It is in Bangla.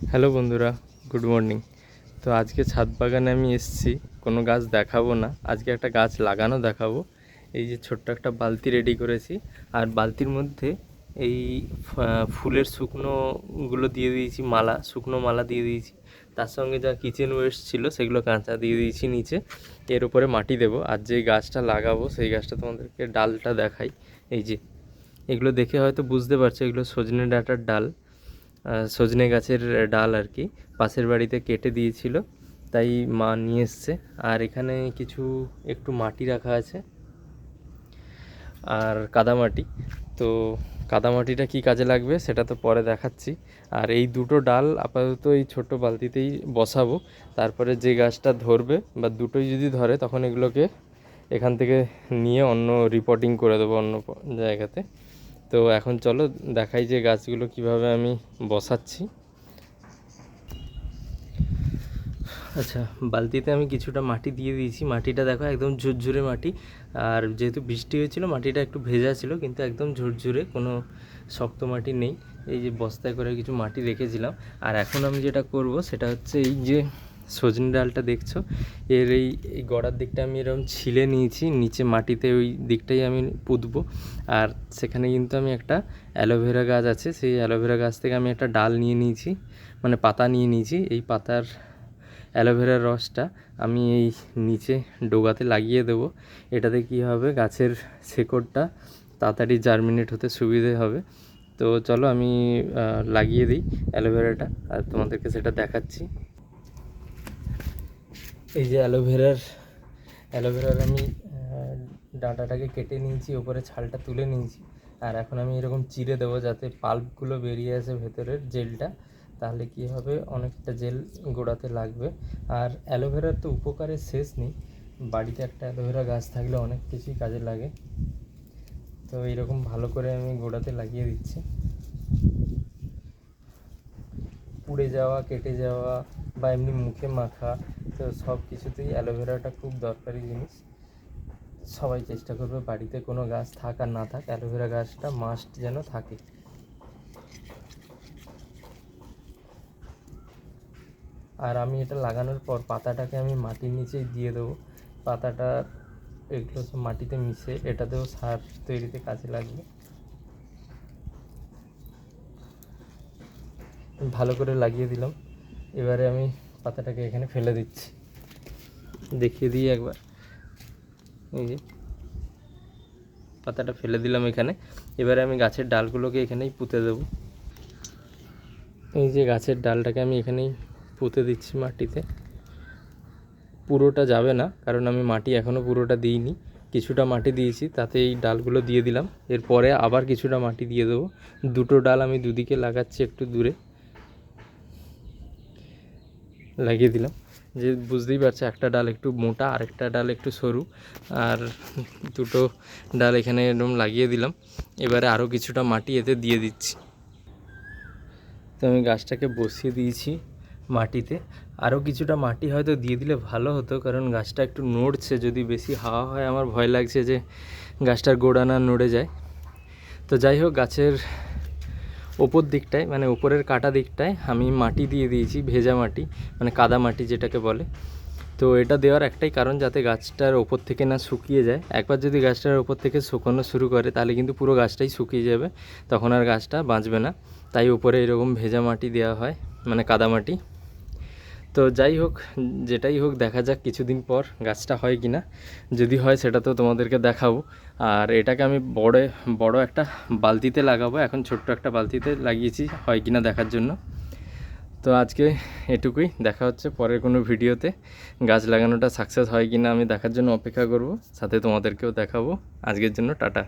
হ্যালো বন্ধুরা, গুড মর্নিং। তো আজকে ছাদ বাগানে আমি এসেছি, কোনো গাছ দেখাবো না, আজকে একটা গাছ লাগানো দেখাবো। এই যে ছোট্ট একটা বালতি রেডি করেছি, আর বালতির মধ্যে এই ফুলের শুকনোগুলো দিয়ে দিয়েছি, শুকনো মালা দিয়ে দিয়েছি। তার সঙ্গে যা কিচেন ওয়েস্ট ছিল সেগুলো কাঁচা দিয়ে দিয়েছি নিচে। এর উপরে মাটি দেবো, আর যে গাছটা লাগাবো সেই গাছটা তোমাদেরকে ডালটা দেখাই। এই যে এগুলো দেখে হয়তো বুঝতে পারছো, এগুলো সজনে ডাঁটার ডাল, সজনে গাছের ডাল আর কি। পাশের বাড়িতে কেটে দিয়েছিল, তাই মা নিয়ে এসছে। আর এখানে কিছু একটু মাটি রাখা আছে, আর কাদামাটি। তো কাদামাটিটা কি কাজে লাগবে সেটা তো পরে দেখাচ্ছি। আর এই দুটো ডাল আপাতত এই ছোট্ট বালতিতেই বসাবো, তারপরে যে গাছটা ধরবে বা দুটোই যদি ধরে তখন এগুলোকে এখান থেকে নিয়ে অন্য রিপোর্টিং করে দেবো অন্য জায়গাতে। তো এখন চলো দেখাই যে গাছগুলো কিভাবে আমি বসাচ্ছি। আচ্ছা, বালতিতে আমি কিছুটা মাটি দিয়ে দিয়েছি। মাটিটা দেখো একদম ঝুরঝুরে মাটি, আর যেহেতু বৃষ্টি হয়েছিল মাটিটা একটু ভেজা ছিল, কিন্তু একদম ঝুরঝুরে, কোনো শক্ত মাটি নেই। এই যে বস্তায় করে কিছু মাটি রেখেছিলাম। আর এখন আমি যেটা করব সেটা হচ্ছে এই যে সজনে ডালটা দেখছো, এর এই গোড়ার দিকটা আমি এরকম ছিলে নিয়েছি, নিচে মাটিতে ওই দিকটাই আমি পুঁতবো। আর সেখানে কিন্তু আমি একটা অ্যালোভেরা গাছ আছে, সেই অ্যালোভেরা গাছ থেকে আমি একটা ডাল নিয়ে নিয়েছি, মানে পাতা নিয়ে নিয়েছি। এই পাতার অ্যালোভেরার রসটা আমি এই নিচে ডোগাতে লাগিয়ে দেবো। এটাতে কি হবে, গাছের শেকড়টা তাড়াতাড়ি জার্মিনেট হতে সুবিধে হবে। তো চলো আমি লাগিয়ে দিই অ্যালোভেরাটা, আর তোমাদেরকে সেটা দেখাচ্ছি। এই যে অ্যালোভেরার আমি ডাঁটাটাকে কেটে নিয়েছি, ওপরে ছালটা তুলে নিয়েছি। আর এখন আমি এরকম চিরে দেবো যাতে পাল্পগুলো বেরিয়ে আসে ভেতরের জেলটা, তাহলে কি হবে, অনেকটা জেল গোড়াতে লাগবে। আর অ্যালোভেরার তো উপকারের শেষ নেই, বাড়িতে একটা অ্যালোভেরা গাছ থাকলে অনেক কিছুই কাজে লাগে। তো এইরকম ভালো করে আমি গোড়াতে লাগিয়ে দিচ্ছি। পুড়ে যাওয়া, কেটে যাওয়া বা এমনি মুখে মাখা, তো সব কিছুতেই অ্যালোভেরাটা খুব দরকারি জিনিস। সবাই চেষ্টা করবে বাড়িতে কোনো গাছ থাক আর না থাক, অ্যালোভেরা গাছটা মাস্ট যেন থাকে। আর আমি এটা লাগানোর পর পাতাটাকে আমি মাটির নিচেই দিয়ে দেবো। পাতাটা এগুলো সব মাটিতে মিশে এটাতেও সার তৈরিতে কাজে লাগবে। ভালো করে লাগিয়ে দিলাম, এবারে আমি পাতাটাকে এখানে ফেলে দিচ্ছি, দেখিয়ে দিই একবার। এই যে পাতাটা ফেলে দিলাম এখানে, এবারে আমি গাছের ডালগুলোকে এখানেই পুঁতে দেবো। এই যে গাছের ডালটাকে আমি এখানেই পুঁতে দিচ্ছি মাটিতে। পুরোটা যাবে না, কারণ আমি মাটি এখনও পুরোটা দিইনি, কিছুটা মাটি দিয়েছি, তাতে এই ডালগুলো দিয়ে দিলাম। এরপরে আবার কিছুটা মাটি দিয়ে দেবো। দুটো ডাল আমি দুদিকে লাগাচ্ছি, একটু দূরে লাগিয়ে দিলাম। যে বুঝতেই পারছে, একটা ডাল একটু মোটা, আরেকটা ডাল একটু সরু, আর দুটো ডাল এখানে এরকম লাগিয়ে দিলাম। এবারে আরও কিছুটা মাটি এতে দিয়ে দিচ্ছি। তো আমি গাছটাকে বসিয়ে দিয়েছি মাটিতে। আরও কিছুটা মাটি হয়তো দিয়ে দিলে ভালো হতো, কারণ গাছটা একটু নড়ছে, যদি বেশি হাওয়া হয় আমার ভয় লাগছে যে গাছটার গোড়া না নড়ে যায়। তো যাই হোক, গাছের ওপর দিকটায়, মানে ওপরের কাটা দিকটায় আমি মাটি দিয়ে দিয়েছি, ভেজা মাটি, মানে কাদা মাটি যেটাকে বলে। তো এটা দেওয়ার একটাই কারণ, যাতে গাছটার ওপর থেকে না শুকিয়ে যায়। একবার যদি গাছটার ওপর থেকে শুকানো শুরু করে তাহলে কিন্তু পুরো গাছটাই শুকিয়ে যাবে, তখন আর গাছটা বাঁচবে না। তাই উপরে এরকম ভেজা মাটি দেওয়া হয়, মানে কাদা মাটি। তো যাই হোক, যেটাই হোক, দেখা যাক কিছুদিন পর গাছটা হয় কি না। যদি হয় সেটা তো তোমাদেরকে দেখাবো। আর এটাকে আমি বড় একটা বালতিতে লাগাবো, এখন ছোট্ট একটা বালতিতে লাগিয়েছি, হয় কি না দেখার জন্য। তো আজকে এটুকুই, দেখা হচ্ছে পরের কোনো ভিডিওতে। গাছ লাগানোটা সাকসেস হয় কি না আমি দেখার জন্য অপেক্ষা করব, সাথে তোমাদেরকেও দেখাবো। আজকের জন্য টাটা।